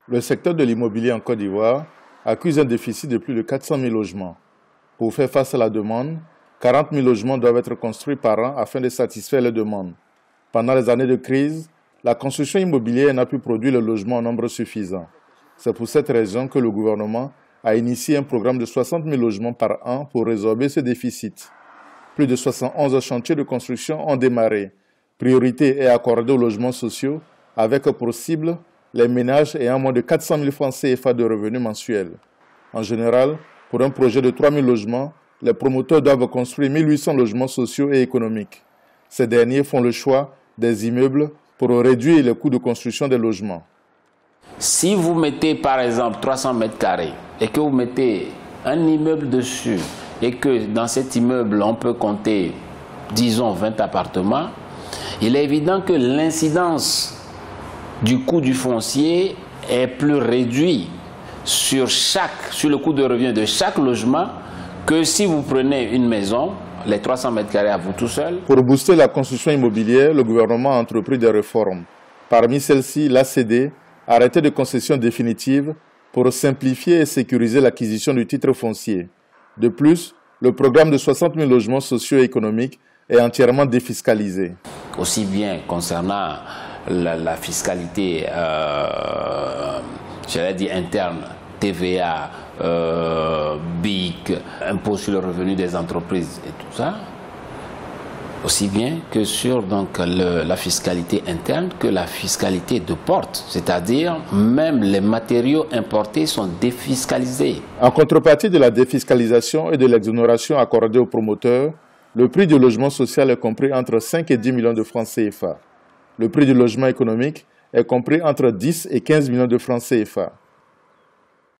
Le secteur de l'immobilier en Côte d'Ivoire accuse un déficit de plus de 400 000 logements. Pour faire face à la demande, 40 000 logements doivent être construits par an afin de satisfaire les demandes. Pendant les années de crise, la construction immobilière n'a pu produire le logement en nombre suffisant. C'est pour cette raison que le gouvernement a initié un programme de 60 000 logements par an pour résorber ce déficit. Plus de 71 chantiers de construction ont démarré. Priorité est accordée aux logements sociaux avec pour cible les ménages ayant moins de 400 000 francs CFA de revenus mensuels. En général, pour un projet de 3 000 logements, les promoteurs doivent construire 1 800 logements sociaux et économiques. Ces derniers font le choix des immeubles pour réduire les coûts de construction des logements. Si vous mettez par exemple 300 mètres carrés et que vous mettez un immeuble dessus et que dans cet immeuble on peut compter, disons, 20 appartements, il est évident que l'incidence du coût du foncier est plus réduite sur le coût de revient de chaque logement que si vous prenez une maison, les 300 mètres carrés à vous tout seul. Pour booster la construction immobilière, le gouvernement a entrepris des réformes. Parmi celles-ci, l'ACD a arrêté de concessions définitives pour simplifier et sécuriser l'acquisition du titre foncier. De plus, le programme de 60 000 logements sociaux et économiques est entièrement défiscalisé. Aussi bien concernant la fiscalité, j'allais dire interne, TVA, BIC, impôt sur le revenu des entreprises et tout ça, aussi bien que sur la fiscalité interne que la fiscalité de porte, c'est-à-dire même les matériaux importés sont défiscalisés. En contrepartie de la défiscalisation et de l'exonération accordée aux promoteurs, le prix du logement social est compris entre 5 et 10 millions de francs CFA. Le prix du logement économique est compris entre 10 et 15 millions de francs CFA.